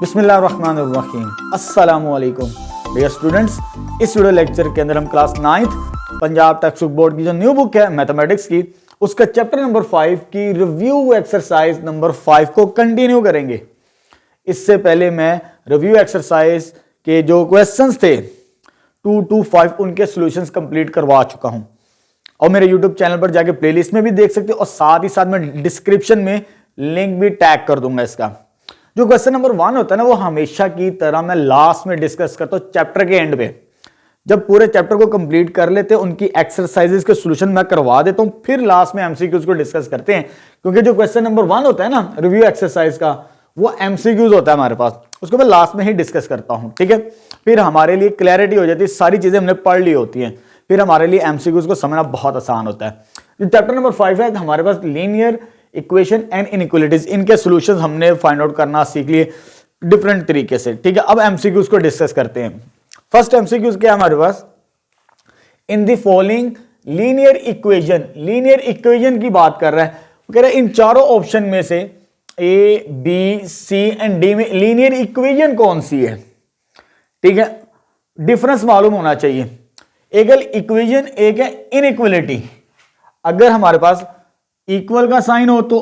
बिस्मिल्लाहिर्रहमानिर्रहीम। अस्सलामुअलैकुम dear students, इस वीडियो लेक्चर के अंदर हम class 9th Punjab text book board की जो न्यू बुक है मैथमेटिक्स की, उसका चैप्टर नंबर 5 की रिव्यू एक्सरसाइज नंबर 5 को कंटिन्यू करेंगे। इससे पहले मैं रिव्यू एक्सरसाइज के जो क्वेश्चंस थे 2 to 5 उनके सॉल्यूशंस कंप्लीट करवा चुका हूं और मेरे यूट्यूब चैनल पर जाके प्लेलिस्ट में भी देख सकते हो और साथ ही साथ मैं डिस्क्रिप्शन में लिंक भी टैग कर दूंगा। इसका जो क्वेश्चन नंबर 1 होता है ना, वो हमेशा की तरह मैं लास्ट में डिस्कस करता हूं चैप्टर के एंड पे। जब पूरे चैप्टर को कंप्लीट कर लेते हैं, उनकी एक्सरसाइजेस के सॉल्यूशन मैं करवा देता हूं, फिर लास्ट में एमसीक्यूज को डिस्कस करते हैं। क्योंकि जो क्वेश्चन नंबर 1 होता है ना रिव्यू एक्सरसाइज का, वो एमसीक्यूज होता है हमारे पास, उसको मैं लास्ट में ही डिस्कस करता हूं। ठीक है, फिर हमारे लिए क्लैरिटी हो जाती है, सारी चीजें हमने पढ़ ली होती हैं, फिर हमारे लिए एमसीक्यूज को समझना बहुत आसान होता है। जो चैप्टर नंबर 5 है, हमारे पास लीनियर इक्वेशन एंड इनइक्वालिटीज, इनके सॉल्यूशंस हमने फाइंड आउट करना सीख लिए डिफरेंट तरीके से। ठीक है, अब एमसीक्यूज को डिस्कस करते हैं। फर्स्ट एमसीक्यूज क्या है हमारे पास, in the following linear equation, linear equation की बात कर रहा है। वो कह रहा है इन चारों ऑप्शन में से A B C and D में लीनियर इक्वेशन कौन सी है। ठीक है, डिफरेंस मालूम होना चाहिए। एक है इक्वेशन, एक है इनइक्वालिटी। अगर हमारे पास इक्वल का साइन हो तो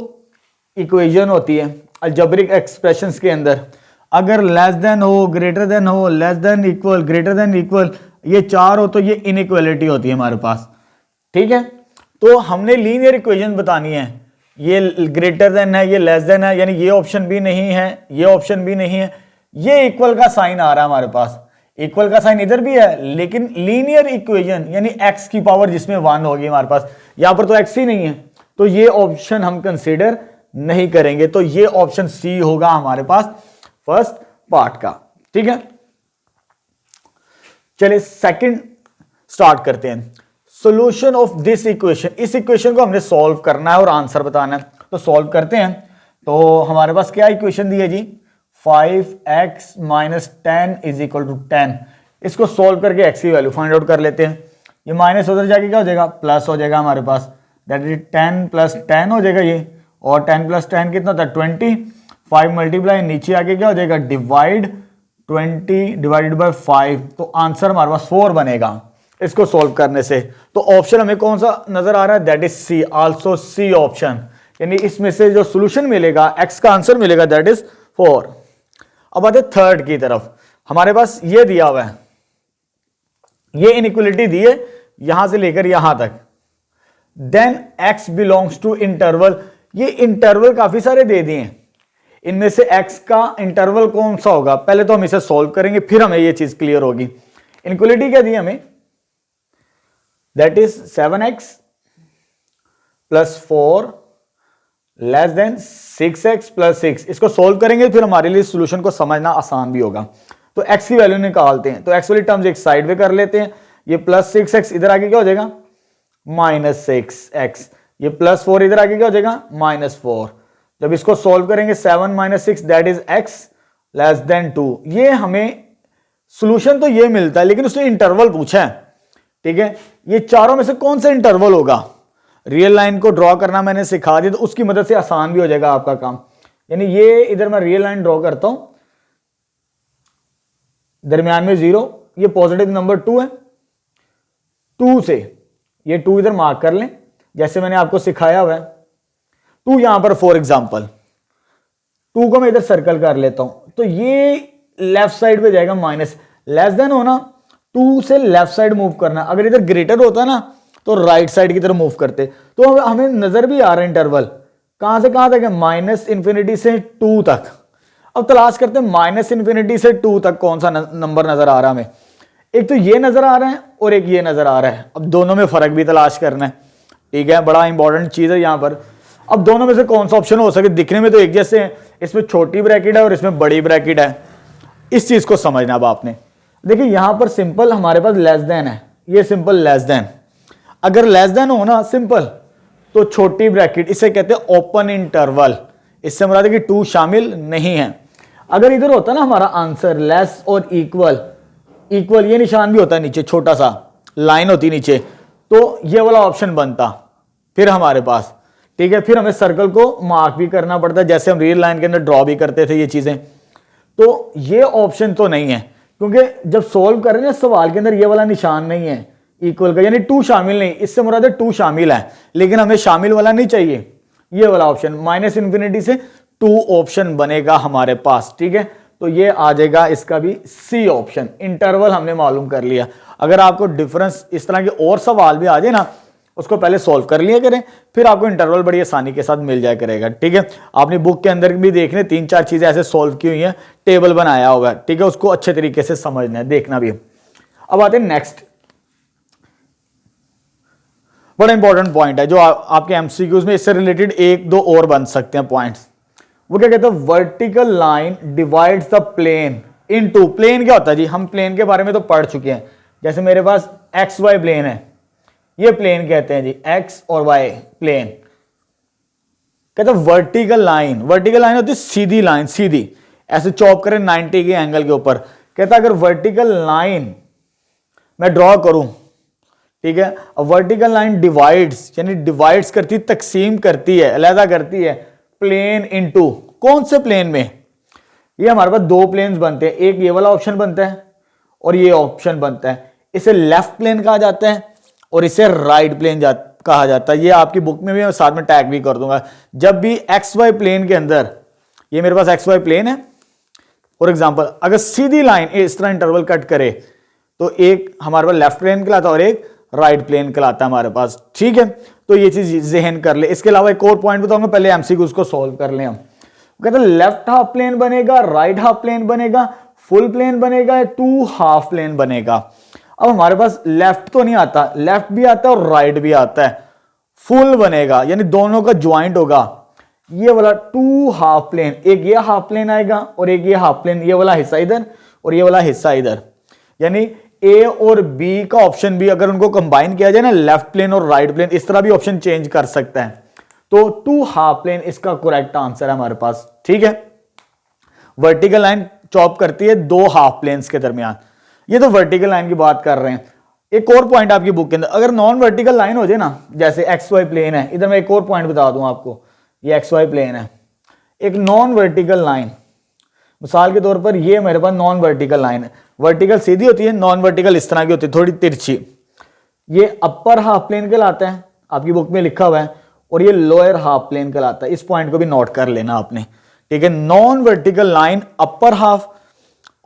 इक्वेशन होती है अलजेब्रिक एक्सप्रेशंस के अंदर। अगर लेस देन हो, ग्रेटर देन हो, less than equal, greater than equal, ये चार हो तो ये इनइक्वालिटी होती है हमारे पास। ठीक है, तो हमने लीनियर इक्वेशन बतानी है। ये ग्रेटर देन है, ये लेस देन है, यानी ये ऑप्शन भी नहीं है, ये ऑप्शन भी नहीं है, ये इक्वल का साइन आ रहा है हमारे पास, इक्वल का साइन इधर भी है, लेकिन लीनियर इक्वेशन यानी x की पावर जिसमें 1 होगी हमारे पास, यहां पर तो x ही नहीं है, तो ये ऑप्शन हम कंसीडर नहीं करेंगे। तो ये ऑप्शन सी होगा हमारे पास फर्स्ट पार्ट का। ठीक है, चलिए सेकंड स्टार्ट करते हैं। सॉल्यूशन ऑफ दिस इक्वेशन, इस इक्वेशन को हमने सॉल्व करना है और आंसर बताना है, तो सॉल्व करते हैं। तो हमारे पास क्या इक्वेशन दी है जी, 5x - 10 = 10। इसको सॉल्व करके x की वैल्यू फाइंड आउट कर लेते हैं। ये माइनस उधर जाके क्या हो जाएगा, प्लस हो जाएगा हमारे पास, दैट इज 10 + 10 हो जाएगा ये, और 10 + 10 कितना था 20। 5 मल्टीप्लाई नीचे आके क्या हो जाएगा, डिवाइड 20 / 5, तो आंसर हमारे पास 4 बनेगा इसको सॉल्व करने से। तो ऑप्शन हमें कौन सा नजर आ रहा है, that is C, also C option, यानी इसमें से जो सॉल्यूशन मिलेगा, एक्स का आंसर मिलेगा दैट इज 4। अब आते थर्ड की तरफ। हमारे पास ये दिया हुआ है, ये इनइक्वालिटी दी है यहां से लेकर यहां तक। Then x belongs to interval, ये इंटरवल काफी सारे दे दिए हैं, इनमें से x का इंटरवल कौन सा होगा, पहले तो हम इसे सॉल्व करेंगे फिर हमें ये चीज क्लियर होगी। इनइक्वालिटी क्या दी हमें, दैट इज 7x + 4 < 6x + 6। इसको सॉल्व करेंगे फिर हमारे लिए सॉल्यूशन को समझना आसान भी होगा। तो x की वैल्यू निकालते हैं, तो x वाली टर्म्स एक साइड में कर लेते हैं। ये +6x इधर आके क्या हो जाएगा, -6x, ये +4 इधर आके क्या हो जाएगा, -4। जब इसको सॉल्व करेंगे 7 - 6 दैट इज x < 2। ये हमें सॉल्यूशन तो ये मिलता है, लेकिन उसने इंटरवल पूछा है। ठीक है, ये चारों में से कौन सा इंटरवल होगा, रियल लाइन को ड्रॉ करना मैंने सिखा दिया, तो उसकी मदद से आसान भी हो जाएगा आपका काम। यानी ये इधर मैं रियल लाइन ड्रॉ करता हूं, दरमियान में 0, ये पॉजिटिव नंबर 2 है, 2 से ये 2 इधर मार्क कर लें जैसे मैंने आपको सिखाया हुआ है। 2 यहां पर फॉर एग्जांपल 2 को मैं इधर सर्कल कर लेता हूं, तो ये लेफ्ट साइड पे जाएगा माइनस, लेस देन होना 2 से लेफ्ट साइड मूव करना। अगर इधर ग्रेटर होता ना तो राइट साइड की तरफ मूव करते। तो हमें नजर भी आ रहा है इंटरवल कहां से कहां तक है, -∞ से 2 तक। अब तलाश करते हैं -∞ से 2 तक कौन सा नंबर नजर आ रहा है हमें। एक तो ये नजर आ रहा है और एक ये नजर आ रहा है। अब दोनों में फर्क भी तलाश करना है। ठीक है, बड़ा इंपॉर्टेंट चीज है यहां पर। अब दोनों में से कौन सा ऑप्शन हो सके, दिखने में तो एक जैसे हैं, इसमें छोटी ब्रैकेट है और इसमें बड़ी ब्रैकेट है। इस चीज को समझना अब आपने। देखिए यहां पर सिंपल हमारे पास लेस देन है, ये सिंपल लेस देन। अगर लेस देन हो ना सिंपल, तो छोटी ब्रैकेट, इसे कहते हैं ओपन इंटरवल, इससे मुराद है कि 2 शामिल नहीं है। अगर इधर होता ना हमारा आंसर लेस और इक्वल, इक्वल ये निशान भी होता है नीचे, छोटा सा लाइन होती नीचे, तो ये वाला ऑप्शन बनता फिर हमारे पास। ठीक है, फिर हमें सर्कल को मार्क भी करना पड़ता है, जैसे हम रियल लाइन के अंदर ड्रॉ भी करते थे ये चीजें। तो ये ऑप्शन तो नहीं है, क्योंकि जब सोल्व कर रहे हैं सवाल के अंदर ये वाला निशान नहीं है इक्वल का, यानी 2 शामिल नहीं, इससे मुराद है 2 शामिल है, लेकिन हमें शामिल वाला नहीं चाहिए, ये वाला ऑप्शन -इन्फिनिटी से 2 ऑप्शन बनेगा हमारे पास। ठीक है, तो ये आ जाएगा इसका भी सी ऑप्शन। इंटरवल हमने मालूम कर लिया। अगर आपको डिफरेंस इस तरह के और सवाल भी आ जाए ना, उसको पहले सॉल्व कर लिया करें, फिर आपको इंटरवल बड़ी आसानी के साथ मिल जाया करेगा। ठीक है, आपने बुक के अंदर भी देखने 3-4 चीजें ऐसे सॉल्व की हुई हैं, टेबल बनाया होगा। ठीक है, उसको अच्छे तरीके से समझना है, देखना भी है। अब आते हैं नेक्स्ट, बड़ा इंपॉर्टेंट पॉइंट है जो आपके एमसीक्यूज में इससे रिलेटेड 1-2 और बन सकते हैं पॉइंट्स। वो क्या कहते हैं, vertical line divides the plane into. Plane क्या होता है जी, हम प्लेन के बारे में तो पढ़ चुके हैं। जैसे मेरे पास XY प्लेन है, ये प्लेन कहते हैं जी, X और Y प्लेन। कहते हैं वर्टिकल लाइन, वर्टिकल लाइन होती है सीधी लाइन, सीधी ऐसे चॉप करें 90 के एंगल के ऊपर। कहता है अगर वर्टिकल लाइन मैं ड्रॉ करूं, ठीक है, अब वर्टिकल लाइन डिवाइड्स, यानी डिवाइड्स करती, तकसीम करती है, अलहदा करती है प्लेन इनटू। कौन से प्लेन में, ये हमारे पास 2 प्लेन्स बनते हैं, एक ये वाला ऑप्शन बनता है और ये ऑप्शन बनता है। इसे लेफ्ट प्लेन कहा जाता है और इसे राइट प्लेन कहा जाता है। ये आपकी बुक में भी मैं साथ में टैग भी कर दूंगा। जब भी XY प्लेन के अंदर, ये मेरे पास XY प्लेन है, फॉर एग्जांपल अगर सीधी लाइन इस तरह इंटरवल कट करे तो एक हमारे पास लेफ्ट प्लेन कहलाता है और एक राइट प्लेन कहलाता है हमारे पास। ठीक है, तो ये चीज जहन कर ले। इसके अलावा एक और पॉइंट बताऊंगा, पहले एमसीक्यूज को सॉल्व कर लें हम। कहते हैं लेफ्ट हाफ प्लेन बनेगा, राइट हाफ प्लेन बनेगा, फुल प्लेन बनेगा, 2 हाफ प्लेन बनेगा। अब हमारे पास लेफ्ट तो नहीं आता, लेफ्ट भी आता है और राइट भी आता है। फुल बनेगा यानी दोनों का ज्वाइंट होगा, ये वाला 2 हाफ प्लेन, एक ये हाफ प्लेन आएगा और एक ये हाफ प्लेन, ये वाला हिस्सा इधर और ये वाला हिस्सा इधर। यानी ए और बी का ऑप्शन भी अगर उनको कंबाइन किया जाए ना, लेफ्ट प्लेन और राइट प्लेन, इस तरह भी ऑप्शन चेंज कर सकता है। तो 2 हाफ प्लेन इसका करेक्ट आंसर है हमारे पास। ठीक है, वर्टिकल लाइन चॉप करती है 2 हाफ प्लेन्स के दरमियान। ये तो वर्टिकल लाइन की बात कर रहे हैं। एक और पॉइंट आपकी बुक के अंदर, अगर नॉन वर्टिकल लाइन हो जाए ना, जैसे XY प्लेन है, इधर मैं एक और पॉइंट बता दूं आपको, ये XY प्लेन है, एक नॉन वर्टिकल लाइन, मिसाल के तौर पर ये मेरे पास नॉन वर्टिकल लाइन है। वर्टिकल सीधी होती है, नॉन वर्टिकल इस तरह की होती है, थोड़ी तिरछी। ये अपर हाफ प्लेन कहलाता है, आपकी बुक में लिखा हुआ है, और ये लोअर हाफ प्लेन कहलाता है। इस पॉइंट को भी नोट कर लेना आपने। ठीक है, non vertical line upper half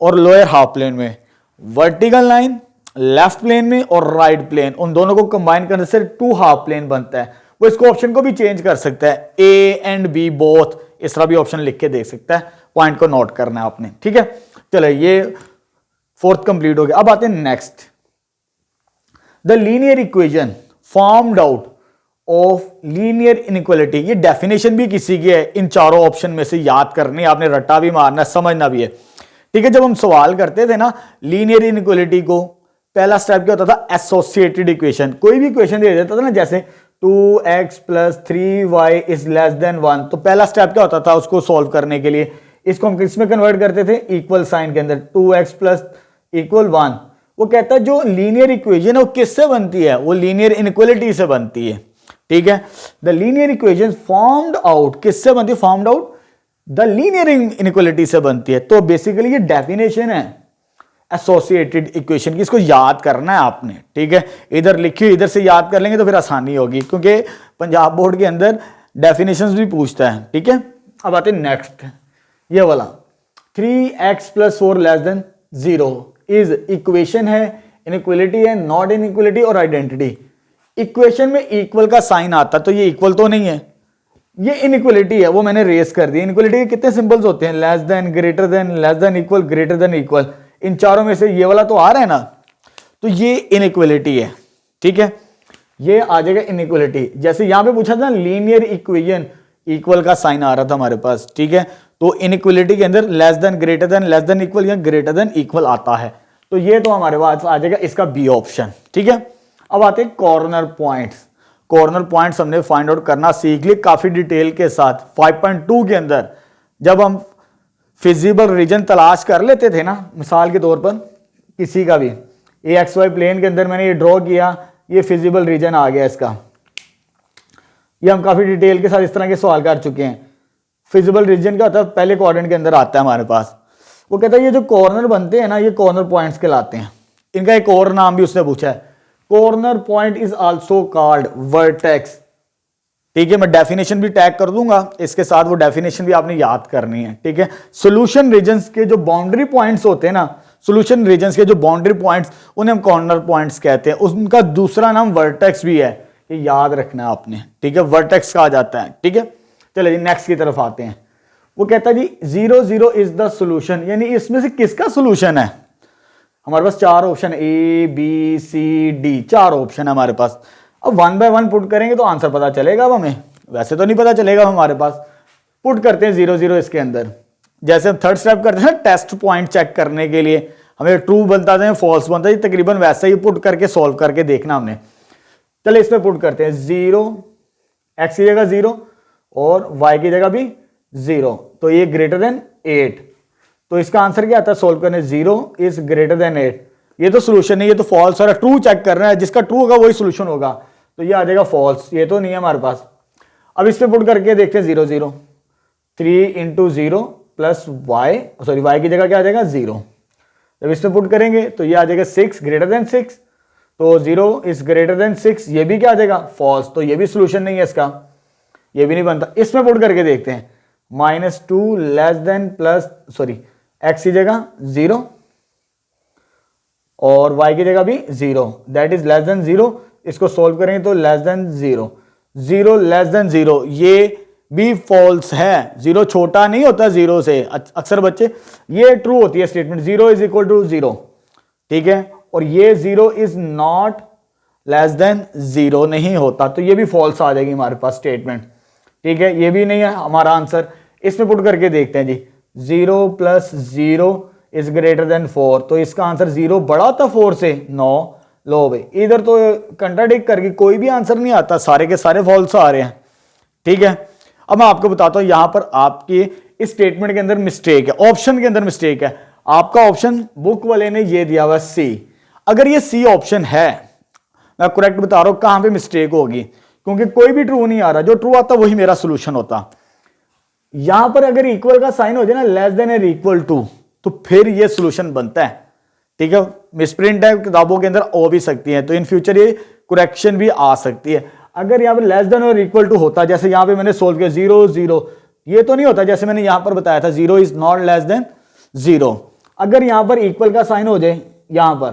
और लोअर हाफ प्लेन में, वर्टिकल लाइन लेफ्ट प्लेन में और राइट प्लेन, उन दोनों को कंबाइन करने से 2 हाफ प्लेन बनता है। वो इसको ऑप्शन को भी चेंज कर सकता है, A एंड B बोथ, इस तरह भी ऑप्शन लिख के देख सकता है। पॉइंट को नोट करना है आपने। ठीक है, चलो ये 4th कंप्लीट हो गया। अब आते हैं next, the linear equation formed out of linear inequality. ये डेफिनेशन भी किसी की है, इन चारों ऑप्शन में से याद करनी, आपने रट्टा भी मारना, समझना भी है। ठीक है, जब हम सवाल करते थे ना लीनियर इनइक्वालिटी को, पहला स्टेप क्या होता था, एसोसिएटेड इक्वेशन। कोई भी इक्वेशन दे देता था ना, जैसे 2x + 3y is less than 1, तो पहला स्टेप क्या होता था उसको सॉल्व करने के लिए, इसको हम किस में कन्वर्ट करते थे, इक्वल साइन के अंदर, 2x + = 1। वो कहता है जो लीनियर इक्वेशन है वो किससे बनती है, वो लीनियर इनइक्वालिटी से बनती है। ठीक है, the linear equation formed out, किससे बनती है, formed out the linear inequality से बनती है। तो बेसिकली ये डेफिनेशन है एसोसिएटेड इक्वेशन की, इसको याद करना है आपने। ठीक है, इधर लिखिए, इधर से याद कर लेंगे तो फिर आसानी होगी, क्योंकि पंजाब बोर्ड के अंदर डेफिनेशंस भी पूछता है। ठीक है, अब आते हैं नेक्स्ट, ये वाला 3x + 4 < 0 इज इक्वेशन है, इनइक्वालिटी है, नॉट इनइक्वालिटी और आइडेंटिटी। इक्वेशन में इक्वल का साइन आता तो ये इक्वल तो नहीं है, ये इनइक्वालिटी है, वो मैंने रेस कर दी। इनइक्वालिटी के कितने सिंबल्स होते हैं, less than, greater than, less than equal, greater than equal. इन चारों में से ये वाला तो आ रहा है ना, तो ये इनइक्वालिटी है। ठीक है, ये आ जाएगा इनइक्वालिटी। जैसे यहां पे पूछा था लीनियर इक्वेशन, इक्वल का साइन आ रहा था हमारे पास। ठीक है, तो इनइक्वालिटी के अंदर less than, greater than, less than equal या ग्रेटर देन इक्वल आता है, तो ये तो हमारे पास आ जाएगा इसका बी ऑप्शन। ठीक है, अब आते हैं कॉर्नर पॉइंट्स। कॉर्नर पॉइंट्स हमने फाइंड आउट करना सीख लिए काफी डिटेल के साथ। 5.2 के अंदर जब हम फिजिबल रीजन तलाश कर लेते थे ना, मिसाल के तौर पर किसी का भी XY प्लेन के अंदर मैंने ये ड्रॉ किया, ये फिजिबल रीजन आ गया इसका, ये हम काफी डिटेल के साथ इस तरह के सवाल कर चुके हैं। फिजिबल रीजन क्या होता है, पहले क्वाड्रेंट के अंदर आता है हमारे पास। वो कहता है ये जो कॉर्नर बनते हैं ना, ये कॉर्नर पॉइंट्स कहलाते हैं। इनका एक और नाम भी उसने पूछा है, corner point is also called vertex. ठीक है, मैं डेफिनेशन भी टैग कर दूंगा इसके साथ, वो डेफिनेशन भी आपने याद करनी है। ठीक है, सॉल्यूशन रीजन्स के जो बाउंड्री पॉइंट्स होते हैं ना, सॉल्यूशन रीजन्स के जो बाउंड्री पॉइंट्स, उन्हें हम कॉर्नर पॉइंट्स कहते हैं। उनका दूसरा नाम वर्टेक्स भी है, ये याद रखना है आपने। ठीक है, वर्टेक्स कहा जाता है। ठीक है, चलिए जी नेक्स्ट की तरफ आते हैं। वो कहता है जी 0 0 इज द सॉल्यूशन, यानी इसमें से किसका सॉल्यूशन है। हमारे पास चार option A B C D, चार ऑप्शन है हमारे पास। अब 1 बाय 1 पुट करेंगे तो आंसर पता चलेगा अब हमें, वैसे तो नहीं पता चलेगा हमारे पास। पुट करते हैं 0 0 इसके अंदर, जैसे हम थर्ड स्टेप करते हैं टेस्ट पॉइंट चेक करने के लिए, हमें ट्रू बनता है फॉल्स बनता है, तकरीबन वैसे ही पुट करके सॉल्व करके देखना हमने। चलिए इसमें पुट करते हैं 0, एक्स की जगह 0 और वाई की जगह भी 0, तो ये ग्रेटर देन 8, तो इसका आंसर क्या आता है सॉल्व करने, 0 इज ग्रेटर देन 8। ये तो सोल्यूशन नहीं, ये तो फॉल्स और ट्रू चेक करना है, जिसका ट्रू होगा वही सोल्यूशन होगा, तो ये आ जाएगा फॉल्स, ये तो नहीं है हमारे पास। अब इस पे पुट करके देखते हैं 0 0, 3 into 0 plus y, sorry y की जगह क्या आ जाएगा 0। जब इस पे पुट करेंगे तो ये आ जाएगा 6 ग्रेटर देन 6, तो 0 इज ग्रेटर देन 6, ये भी क्या आ जाएगा फॉल्स, तो ये भी सोल्यूशन नहीं है इसका, ये भी नहीं बनता। इसमें पुट करके देखते हैं -2 less than plus sorry x की जगह 0 और y की जगह भी 0, दैट इज लेस देन 0। इसको सोल्व करेंगे तो लेस देन 0, 0 लेस देन 0, ये भी फॉल्स है। 0 छोटा नहीं होता 0 से, अक्सर बच्चे ये ट्रू होती है स्टेटमेंट, 0 इज इक्वल टू 0। ठीक है, और ये 0 इज नॉट लेस देन 0 नहीं होता, तो ये भी फॉल्स आ जाएगी हमारे पास स्टेटमेंट। ठीक है, ये भी नहीं है हमारा आंसर। इसमें पुट करके देखते हैं जी 0 प्लस 0 इज ग्रेटर देन 4, तो इसका आंसर 0 बड़ा था 4 से 9। लो भाई इधर तो कंट्राडिक्ट करके कोई भी आंसर नहीं आता, सारे के सारे फॉल्स आ रहे हैं। ठीक है, अब मैं आपको बताता हूं यहां पर आपके इस स्टेटमेंट के अंदर मिस्टेक है, ऑप्शन के अंदर मिस्टेक है। आपका ऑप्शन बुक वाले ने ये दिया हुआ सी, अगर ये सी ऑप्शन है, मैं करेक्ट बता रहा हूं कहां पे मिस्टेक होगी, क्योंकि कोई भी ट्रू नहीं आ रहा, जो ट्रू आता वही मेरा सोल्यूशन होता। यहां पर अगर इक्वल का साइन हो जाए ना, लेस देन और इक्वल टू, तो फिर ये सोल्यूशन बनता है। ठीक है, मिसप्रिंट है किताबों के अंदर हो भी सकती है, तो इन फ्यूचर ये करेक्शन भी आ सकती है। अगर यहां पर लेस देन और इक्वल टू होता, जैसे यहां पे मैंने सोल्व किया 0 0, ये तो नहीं होता, जैसे मैंने यहां पर बताया था 0 इज नॉट लेस देन 0। अगर यहां पर इक्वल का साइन हो जाए यहां पर,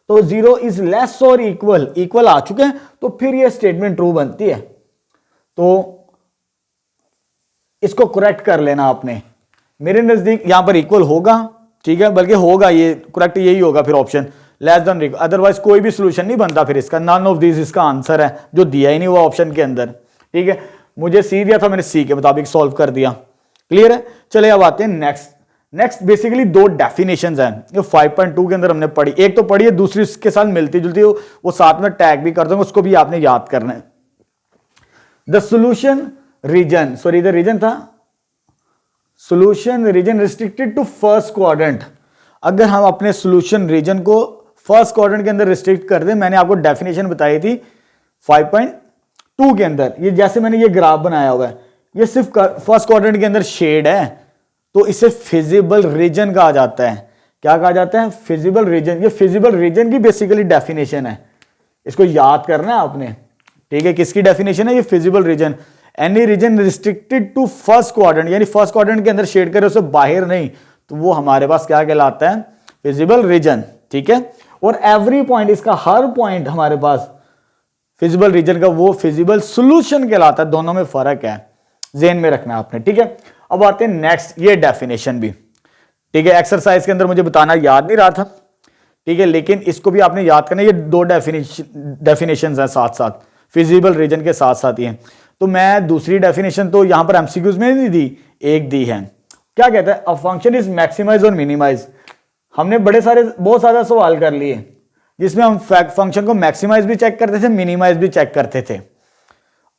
तो 0 इज लेस और इक्वल, इक्वल आ चुके हैं, तो फिर ये स्टेटमेंट ट्रू बनती है। तो इसको करेक्ट कर लेना आपने, मेरे नजदीक यहां पर इक्वल होगा। ठीक है, बल्कि होगा, ये करेक्ट यही होगा फिर option less than equal, otherwise कोई भी सोल्यूशन नहीं बनता फिर इसका, नन ऑफ दिस इसका आंसर है, जो दिया ही नहीं हुआ ऑप्शन के अंदर। ठीक है, मुझे सी दिया था, मैंने सी के मुताबिक सॉल्व कर दिया। क्लियर है, चले अब आते हैं नेक्स्ट बेसिकली दो डेफिनेशंस हैं जो 5.2 के अंदर हमने पढ़ी, एक तो पढ़ी है, दूसरी उसके साथ मिलती जुलती है, वो साथ में टैग भी कर दूंगा, उसको भी आपने याद करना है। द सोल्यूशन रीजन, सॉरी इधर रीजन था, solution region restricted to first quadrant. अगर हम अपने सोल्यूशन रीजन को फर्स्ट क्वाड्रेंट के अंदर रिस्ट्रिक्ट कर दें, मैंने आपको डेफिनेशन बताई थी 5.2 के अंदर, ये जैसे मैंने ये ग्राफ बनाया हुआ है, ये सिर्फ फर्स्ट क्वाड्रेंट के अंदर शेड है, तो इसे फिजिबल रीजन कहा जाता है। क्या कहा जाता है, फिजिबल रीजन। ये फिजिबल रीजन की बेसिकली डेफिनेशन है, इसको याद करना है आपने। ठीक है, किसकी डेफिनेशन है, ये feasible region, any region restricted to first quadrant, यानी फर्स्ट क्वाड्रेंट के अंदर शेड करे, उसे बाहर नहीं, तो वो हमारे पास क्या कहलाता है, फिजिबल रीजन। ठीक है, और एवरी पॉइंट, इसका हर पॉइंट हमारे पास फिजिबल रीजन का वो फिजिबल सॉल्यूशन कहलाता है, दोनों में फर्क है, ज़हन में रखना आपने। ठीक है, अब आते हैं नेक्स्ट, ये डेफिनेशन भी। ठीक है, एक्सरसाइज के अंदर मुझे बताना याद नहीं रहा था। ठीक है, लेकिन इसको भी आपने याद करना, ये दो डेफिनेशंस हैं साथ साथ, फिजिबल रीजन के साथ साथ ही हैं। तो मैं दूसरी डेफिनेशन तो यहां पर एमसीक्यूज में नहीं दी, एक दी है। क्या कहता है, अ फंक्शन इज मैक्सिमाइज और मिनिमाइज। हमने बहुत सारे सवाल कर लिए जिसमें हम फंक्शन को मैक्सिमाइज भी चेक करते थे, मिनिमाइज भी चेक करते थे।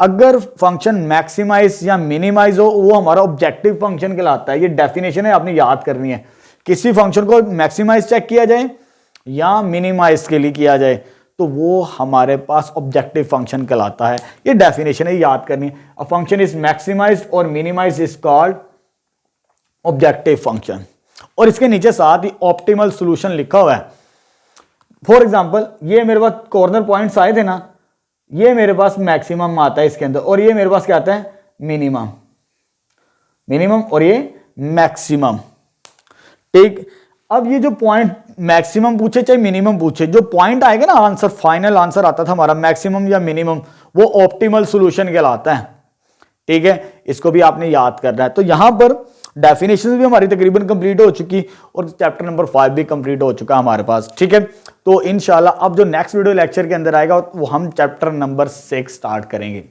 अगर फंक्शन मैक्सिमाइज या मिनिमाइज हो, वो हमारा ऑब्जेक्टिव फंक्शन कहलाता है। ये डेफिनेशन है, आपने याद करनी है। किसी फंक्शन को मैक्सिमाइज चेक किया जाए या मिनिमाइज के लिए किया जाए, तो वो हमारे पास ऑब्जेक्टिव फंक्शन कहलाता है। ये डेफिनेशन है, याद करनी है। अ फंक्शन इज मैक्सिमाइज्ड और minimised is called objective function. और इसके नीचे साथ ही ऑप्टिमल सॉल्यूशन लिखा हुआ है। फॉर एग्जांपल ये मेरे पास कॉर्नर पॉइंट्स आए थे ना, ये मेरे पास मैक्सिमम आता है इसके अंदर, और ये मेरे पास क्या आता है मिनिमम, मिनिमम और ये मैक्सिमम। ठीक, अब ये जो पॉइंट मैक्सिमम पूछे चाहे मिनिमम पूछे, जो पॉइंट आएगा ना आंसर, फाइनल आंसर आता था हमारा मैक्सिमम या मिनिमम, वो ऑप्टिमल सॉल्यूशन कहलाता है। ठीक है, इसको भी आपने याद करना है। तो यहां पर डेफिनेशन भी हमारी तकरीबन कंप्लीट हो चुकी और चैप्टर नंबर 5 भी कंप्लीट हो चुका हमारे पास। ठीक है, तो इंशाल्लाह अब जो नेक्स्ट वीडियो लेक्चर के अंदर आएगा वो हम चैप्टर नंबर 6 स्टार्ट करेंगे।